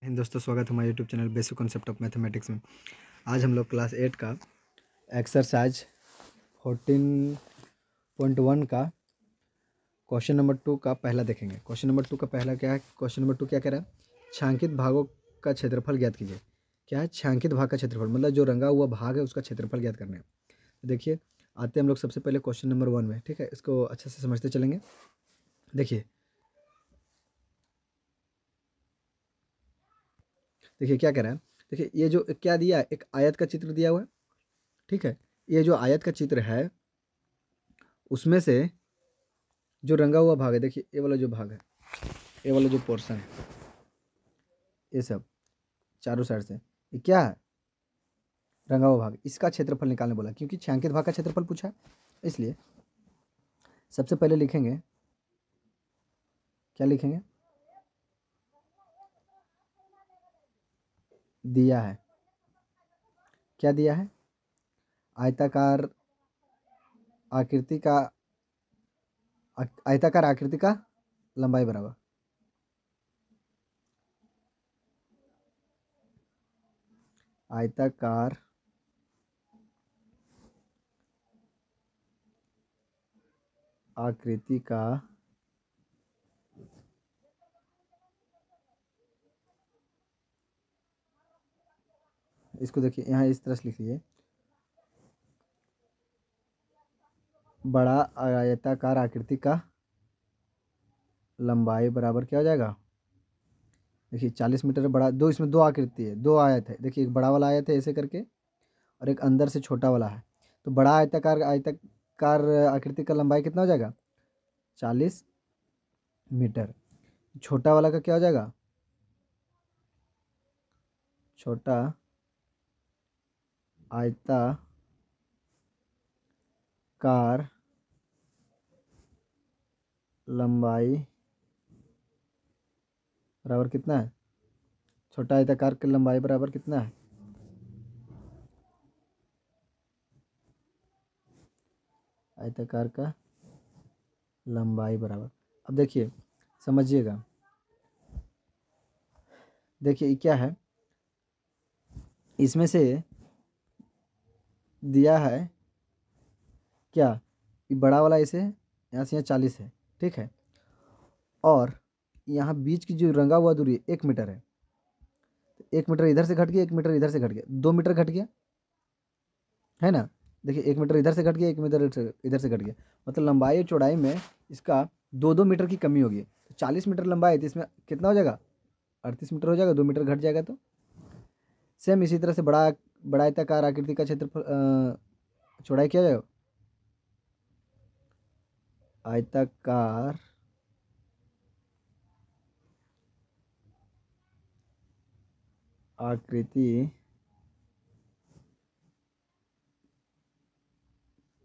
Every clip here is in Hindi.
दोस्तों, स्वागत है हमारे YouTube channel basic concept of mathematics में। आज हम लोग क्लास 8 का एक्सरसाइज 14.1 का क्वेश्चन नंबर 2 का पहला देखेंगे। क्वेश्चन नंबर 2 का पहला क्या है? क्वेश्चन नंबर 2 क्या कह रहा है? छांकित भागों का क्षेत्रफल ज्ञात कीजिए। क्या है? छांकित भाग का क्षेत्रफल, मतलब जो रंगा हुआ भाग है उसका क्षेत्रफल ज्ञात करना है। तो देखिए, आते हैं हम लोग सबसे पहले क्वेश्चन नंबर 1 में। ठीक है, इसको अच्छे से समझते चलेंगे। देखिए क्या कह रहा है। देखिए, ये जो क्या दिया है, एक आयत का चित्र दिया हुआ है। ठीक है, ये जो आयत का चित्र है उसमें से जो रंगा हुआ भाग है, देखिए ये वाला जो भाग है, ये वाला जो पोर्शन है, ये सब चारों साइड से, ये क्या है? रंगा हुआ भाग। इसका क्षेत्रफल निकालने बोला, क्योंकि छायांकित भाग का क्षेत्रफल पूछा है। इसलिए सबसे पहले लिखेंगे, क्या लिखेंगे? दिया है, क्या दिया है? आयताकार आकृति का आयताकार आकृति का लंबाई बराबर, आयताकार आकृति का इसको देखिए यहाँ इस तरह से लिख लीजिए, बड़ा आयताकार आकृति का लंबाई बराबर क्या हो जाएगा? देखिए 40 मीटर बड़ा, दो इसमें दो आकृति है, दो आयत है। देखिए एक बड़ा वाला आयत है ऐसे करके, और एक अंदर से छोटा वाला है। तो बड़ा आयताकार आकृति का लंबाई कितना हो जाएगा? 40 मीटर। छोटा वाला का क्या हो जाएगा? छोटा आयताकार लंबाई बराबर कितना है? छोटा आयताकार की लंबाई बराबर कितना है? आयताकार का लंबाई बराबर, अब देखिए समझिएगा। देखिए ये क्या है, इसमें से दिया है क्या? ये बड़ा वाला इसे यहाँ से यहाँ 40 है। ठीक है, और यहाँ बीच की जो रंगा हुआ दूरी 1 मीटर है। तो 1 मीटर इधर से घट गया, 1 मीटर इधर से घट गया, 2 मीटर घट गया, है ना? देखिए 1 मीटर इधर से घट गया, 1 मीटर इधर से घट गया, मतलब लंबाई और चौड़ाई में इसका 2-2 मीटर की कमी होगी। तो 40 मीटर लंबाई है, तो इसमें कितना हो जाएगा? 38 मीटर हो जाएगा, 2 मीटर घट जाएगा। तो सेम इसी तरह से बड़ा बड़ा आयताकार आकृति का क्षेत्रफल चौड़ाई क्या हो जाएगा? आयताकार आकृति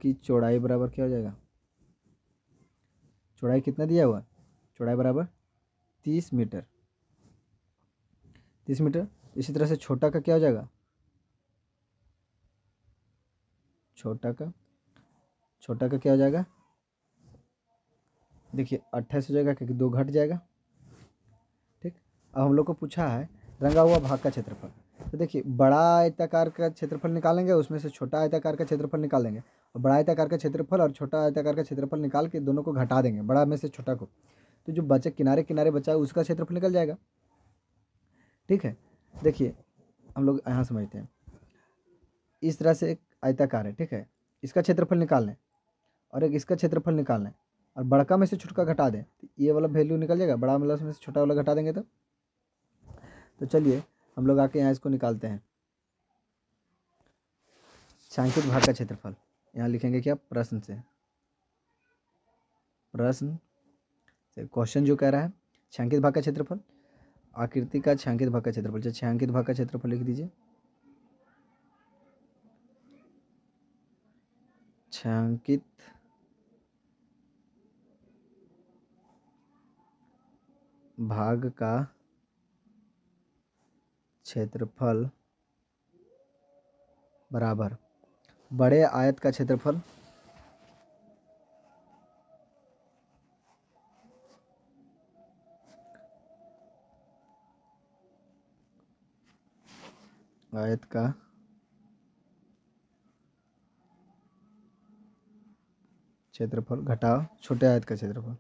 की चौड़ाई बराबर क्या हो जाएगा? चौड़ाई कितना दिया हुआ? चौड़ाई बराबर 30 मीटर। 30 मीटर। इसी तरह से छोटा का क्या हो जाएगा? छोटा का क्या हो जाएगा? देखिए 28 हो जाएगा, क्योंकि 2 घट जाएगा। ठीक, अब हम लोग को पूछा है रंगा हुआ भाग का क्षेत्रफल। तो देखिए बड़ा आयताकार का क्षेत्रफल निकालेंगे, उसमें से छोटा आयताकार का क्षेत्रफल निकालेंगे, और बड़ा आयताकार का क्षेत्रफल और छोटा आयताकार का क्षेत्रफल निकाल के दोनों को घटा देंगे, बड़ा में से छोटा को। तो जो बचे किनारे किनारे बचा है उसका क्षेत्रफल निकल जाएगा। ठीक है, देखिए हम लोग यहाँ समझते हैं। इस तरह से एक आयताकार है, ठीक है, इसका क्षेत्रफल निकाल लें, और एक इसका क्षेत्रफल निकाल लें, और बड़का में से छोटा घटा दें, तो ये वाला वैल्यू निकल जाएगा। बड़ा वाला में से छोटा वाला घटा देंगे तो चलिए हम लोग आके यहाँ इसको निकालते हैं। छायांकित भाग का क्षेत्रफल यहाँ लिखेंगे क्या? प्रश्न से क्वेश्चन जो कह रहा है छायांकित भाग का क्षेत्रफल, आकृति का छायांकित भाग का क्षेत्रफल। छायांकित भाग का क्षेत्रफल लिख दीजिए। छायांकित भाग का क्षेत्रफल बराबर बड़े आयत का क्षेत्रफल आयत का क्षेत्रफल घटाओ छोटे आयत का क्षेत्रफल।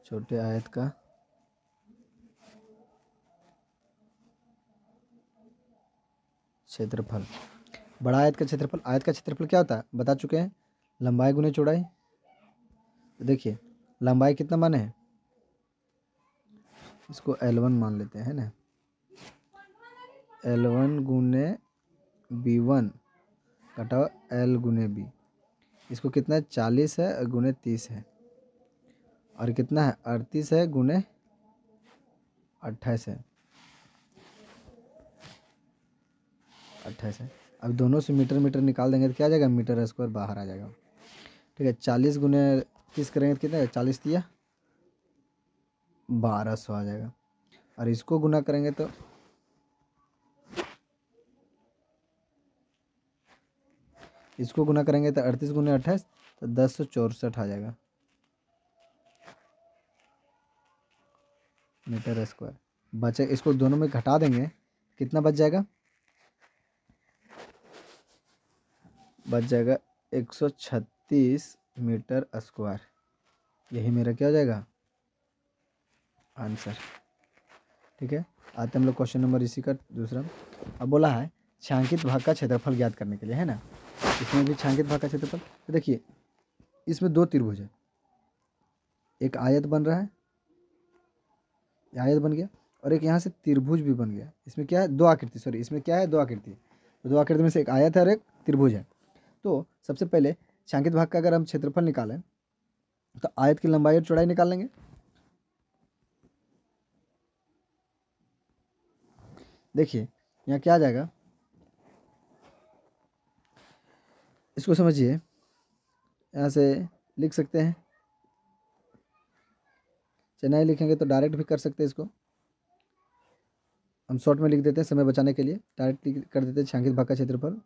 छोटे आयत का क्षेत्रफल। बड़ा आयत का क्षेत्रफल, आयत का क्षेत्रफल क्या होता है बता चुके हैं, लंबाई गुने चौड़ाई। तो देखिए लंबाई कितना माने है, इसको L1 मान लेते हैं ना, L1 गुने B1 घटाओ L गुने B। इसको कितना है 40 है गुने 30 है, और कितना है 38 है गुने 28 है, 28 है। अब दोनों से मीटर मीटर निकाल देंगे तो क्या आ जाएगा, मीटर स्क्वायर बाहर आ जाएगा। ठीक है, 40 गुने 30 करेंगे तो कितना है, 40 दिया 1200 आ जाएगा। और इसको गुना करेंगे तो इसको गुना करेंगे तो 38 गुने 28 तो 1064 आ जाएगा मीटर स्क्वायर। बचे, इसको दोनों में घटा देंगे कितना बच जाएगा, बच जाएगा 136 मीटर स्क्वायर। यही मेरा क्या हो जाएगा आंसर। ठीक है, आते हम लोग क्वेश्चन नंबर इसी का दूसरा। अब बोला है छायांकित भाग का क्षेत्रफल ज्ञात करने के लिए, है ना। इसमें भी छायांकित भाग का क्षेत्रफल, तो देखिए इसमें दो त्रिभुज है, एक आयत बन रहा है, ये आयत बन गया, और एक यहाँ से त्रिभुज भी बन गया। इसमें क्या है, दो आकृति, सॉरी इसमें क्या है, दो आकृति। तो दो आकृति में से एक आयत है और एक त्रिभुज है। तो सबसे पहले छायांकित भाग का अगर हम क्षेत्रफल निकालें तो आयत की लंबाई और चौड़ाई निकाल लेंगे। देखिए यहाँ क्या आ जाएगा, इसको समझिए, यहाँ से लिख सकते हैं, चेन्नई लिखेंगे तो डायरेक्ट भी कर सकते हैं। इसको हम शॉर्ट में लिख देते हैं समय बचाने के लिए, डायरेक्ट कर देते हैं छायांकित भाग का क्षेत्रफल।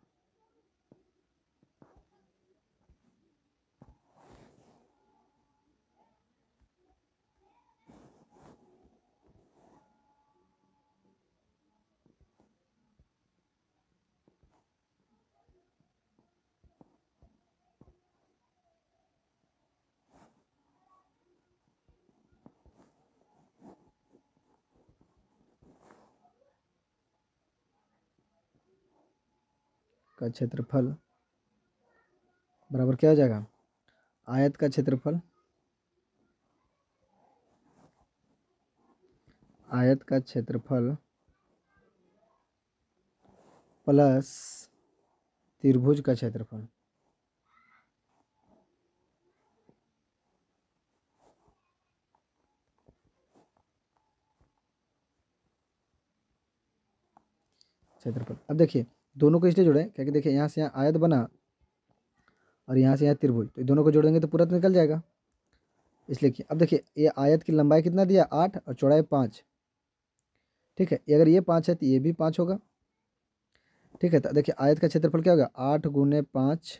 का क्षेत्रफल बराबर क्या हो जाएगा, आयत का क्षेत्रफल, आयत का क्षेत्रफल प्लस त्रिभुज का क्षेत्रफल। क्षेत्रफल, अब देखिए दोनों को इसलिए जोड़े क्योंकि देखिए यहाँ से यहाँ आयत बना और यहाँ से यहाँ त्रिभुज, तो दोनों को जोड़ेंगे तो पूरा तो निकल जाएगा। इसलिए कि अब देखिए ये आयत की लंबाई कितना दिया 8 और चौड़ाई 5। ठीक है, अगर ये 5 है तो ये भी 5 होगा। ठीक है, तो देखिए आयत का क्षेत्रफल क्या होगा, 8 गुने 5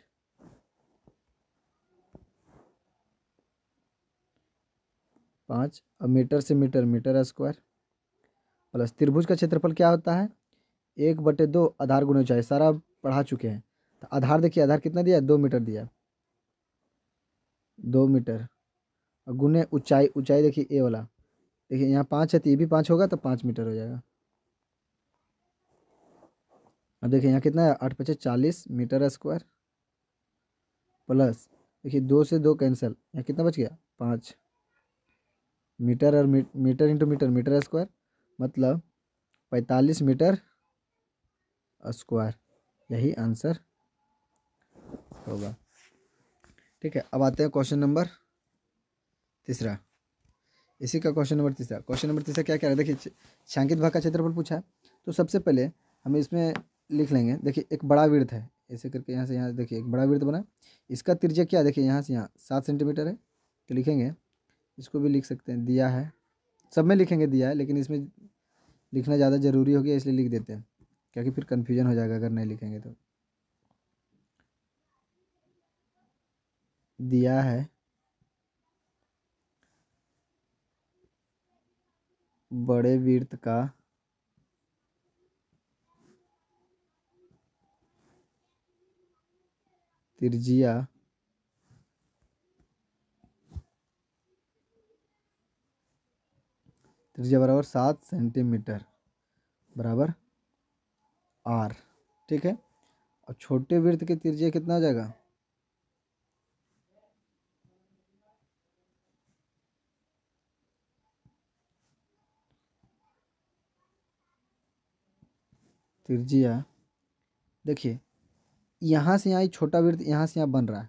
5, और मीटर से मीटर मीटर स्क्वायर, प्लस त्रिभुज का क्षेत्रफल क्या होता है 1/2 आधार गुने ऊंचाई, सारा पढ़ा चुके हैं। तो आधार देखिए, आधार कितना दिया 2 मीटर दिया, 2 मीटर, और गुने ऊंचाई, ऊंचाई देखिए ए वाला, देखिए यहाँ 5 है तो ये भी 5 होगा तो 5 मीटर हो जाएगा। अब देखिए यहाँ कितना है 8 × 5 = 40 मीटर स्क्वायर, प्लस देखिए 2 से 2 कैंसिल, यहाँ कितना बच गया 5 मीटर, और metre into metre metre square, मतलब 45 मीटर स्क्वायर, यही आंसर होगा। ठीक है, अब आते हैं क्वेश्चन नंबर तीसरा, इसी का क्वेश्चन नंबर तीसरा। क्वेश्चन नंबर तीसरा क्या क्या है, देखिए छायांकित भाग का क्षेत्रफल पूछा है। तो सबसे पहले हम इसमें लिख लेंगे, देखिए एक बड़ा वृत्त है, ऐसे करके यहाँ से यहाँ देखिए एक बड़ा वृत्त बना, इसका त्रिज्या क्या देखिए यहाँ से यहाँ 7 सेंटीमीटर है। तो लिखेंगे, इसको भी लिख सकते हैं, दिया है, सब में लिखेंगे दिया है, लेकिन इसमें लिखना ज़्यादा ज़रूरी हो गया इसलिए लिख देते हैं, क्योंकि फिर कन्फ्यूजन हो जाएगा अगर नहीं लिखेंगे तो। दिया है बड़े वृत्त का त्रिज्या बराबर 7 सेंटीमीटर बराबर आर। ठीक है। और छोटे वृत्त की त्रिज्या कितना हो जाएगा? त्रिज्या देखिए, यहाँ से यहाँ छोटा वृत्त यहाँ से यहाँ बन रहा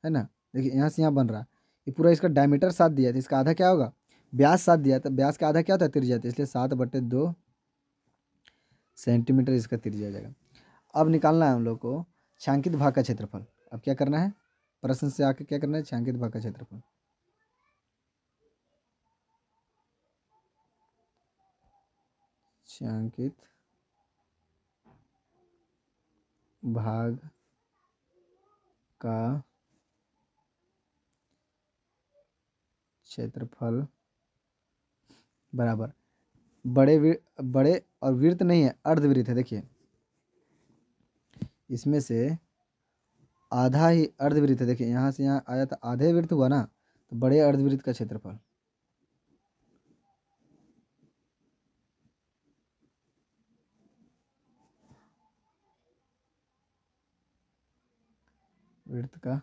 है ना। देखिए यहाँ से यहाँ बन रहा है, ये पूरा इसका डायमीटर 7 दिया था, इसका आधा क्या होगा? व्यास 7 दिया था, व्यास का आधा क्या होता है? त्रिज्या। तो इसलिए 7/2 सेंटीमीटर इसका त्रिज्या आ जाएगा। अब निकालना है हम लोग को छायांकित भाग का क्षेत्रफल। अब क्या करना है? प्रश्न से आके क्या करना है? छायांकित भाग का क्षेत्रफल। छायांकित भाग का क्षेत्रफल बराबर बड़े और वृत्त नहीं है, अर्धवृत्त है। देखिए इसमें से आधा ही अर्धवृत्त है। देखिए यहाँ से यहाँ आया था, आधे वृत्त हुआ ना, तो बड़े अर्धवृत्त का क्षेत्रफल। वृत्त का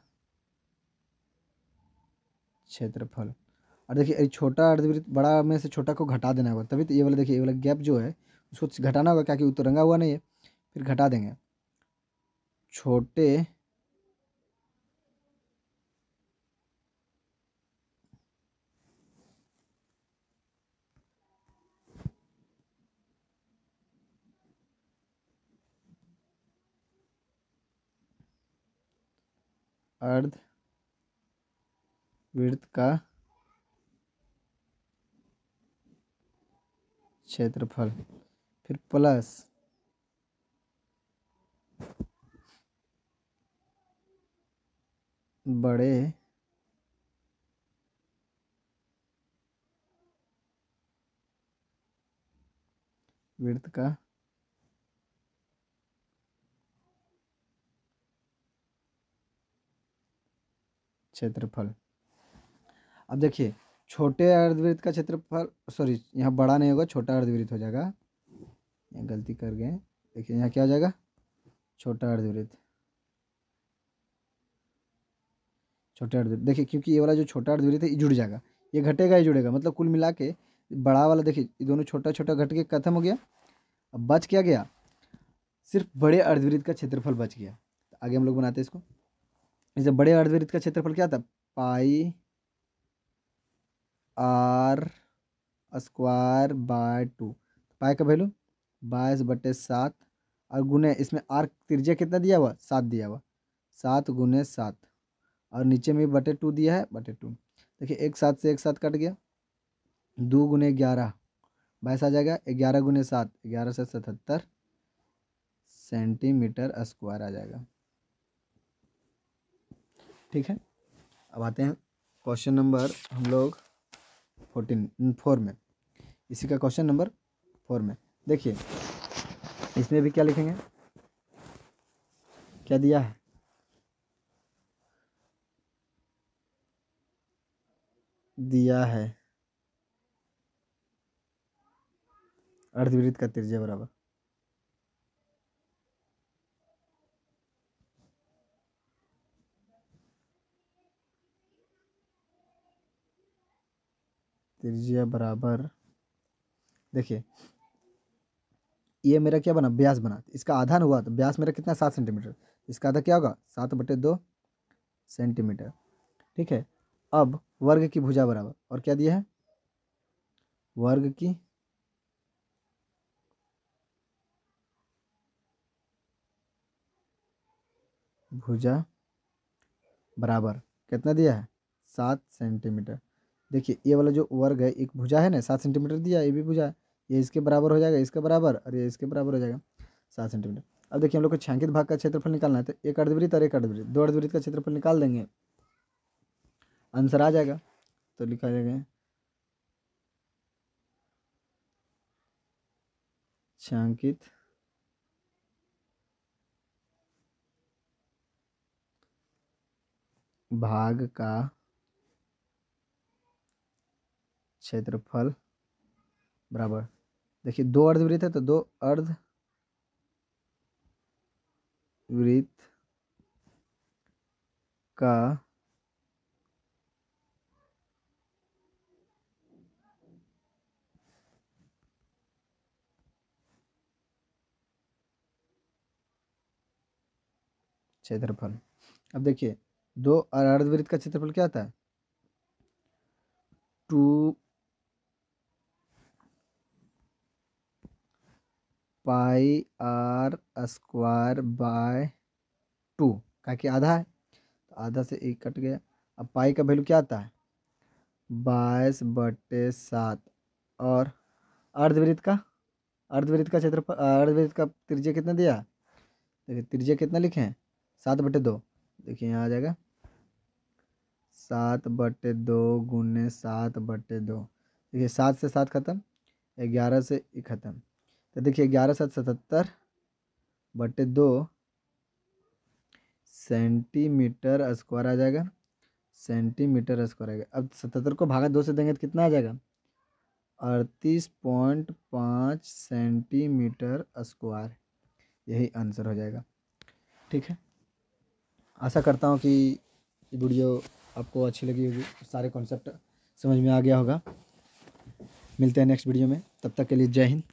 क्षेत्रफल। और देखिए ये छोटा अर्धवृत्त बड़ा में से छोटा को घटा देना होगा, तभी तो ये वाला देखिए, ये वाला गैप जो है उसको घटाना होगा, क्या कि तो रंगा हुआ नहीं है, फिर घटा देंगे। छोटे अर्धवृत्त का क्षेत्रफल, फिर प्लस बड़े वृत्त का क्षेत्रफल। अब देखिए छोटे अर्धवृत्त का क्षेत्रफल, सॉरी यहाँ बड़ा नहीं होगा, छोटा अर्धवृत्त हो जाएगा। यहाँ गलती कर गए, देखिए यहाँ क्या हो जाएगा? छोटा अर्धवृत्त। छोटा अर्धवृत्त देखिए, क्योंकि ये वाला जो छोटा अर्धवृत्त है ये जुड़ जाएगा, ये घटेगा, ये जुड़ेगा, मतलब कुल मिला के बड़ा वाला देखिए ये दोनों छोटा छोटा घट के खत्म हो गया। अब बच क्या गया? सिर्फ बड़े अर्धवृत्त का क्षेत्रफल बच गया। तो आगे हम लोग बनाते हैं इसको। जैसे बड़े अर्धवृत्त का क्षेत्रफल क्या था? पाई आर स्क्वायर बाय 2। पाई का वैल्यू 22/7, और गुने इसमें आर त्रिज्या कितना दिया हुआ? 7 दिया हुआ, 7 × 7, और नीचे में बटे 2 दिया है, बटे 2। देखिए एक 7 से एक 7 कट गया, 2 × 11 22 आ जाएगा, 11 × 7 11 से 77 सेंटीमीटर स्क्वायर आ जाएगा। ठीक है। अब आते हैं क्वेश्चन नंबर हम लोग 4 में। इसी का क्वेश्चन नंबर 4 में देखिए, इसमें भी क्या लिखेंगे? क्या दिया है? दिया है अर्धवृत्त का त्रिज्या बराबर देखिए ये मेरा क्या बना? व्यास बना, इसका आधा न हुआ, तो व्यास मेरा कितना? 7 सेंटीमीटर, इसका आधा क्या होगा? 7/2 सेंटीमीटर। ठीक है। अब वर्ग की भुजा बराबर, और क्या दिया है? वर्ग की भुजा बराबर कितना दिया है? 7 सेंटीमीटर। देखिए ये वाला जो वर्ग है, एक भुजा है ना, 7 सेंटीमीटर दिया है, ये भी भुजा है, ये इसके बराबर हो जाएगा, इसके बराबर, और ये इसके बराबर हो जाएगा 7 सेंटीमीटर। अब देखिए हम लोग को छायांकित भाग का क्षेत्रफल निकालना है, तो एक अर्धवृत्त और एक अर्धवृत्त, दो अर्धवृत्त का क्षेत्रफल निकाल देंगे, आंसर आ जाएगा। तो लिखा जाएगा छायांकित भाग का क्षेत्रफल बराबर, देखिए 2 अर्धवृत्त है तो 2 अर्धवृत्त का क्षेत्रफल। अब देखिए 2 अर्धवृत्त का क्षेत्रफल क्या आता है, 2 पाई आर स्क्वायर बाय 2, का कि आधा है तो आधा से 1 कट गया। अब पाई का वैल्यू क्या आता है 22/7। और अर्धवृत्त का क्षेत्रफल, अर्धवृत्त का त्रिज्या कितना दिया, देखिए त्रिज्या कितना लिखे हैं 7/2, देखिए यहाँ आ जाएगा 7/2 गुने 7/2, देखिए 7 से 7 खत्म, 11 से 1 खत्म, तो देखिए 11/7 77/2 सेंटीमीटर स्क्वायर आ जाएगा, सेंटीमीटर स्क्वायर आएगा। अब 77 को भागा 2 से देंगे तो कितना आ जाएगा 38.5 सेंटीमीटर स्क्वायर, यही आंसर हो जाएगा। ठीक है, आशा करता हूँ कि ये वीडियो आपको अच्छी लगी होगी, सारे कॉन्सेप्ट समझ में आ गया होगा। मिलते हैं नेक्स्ट वीडियो में, तब तक के लिए जय हिंद।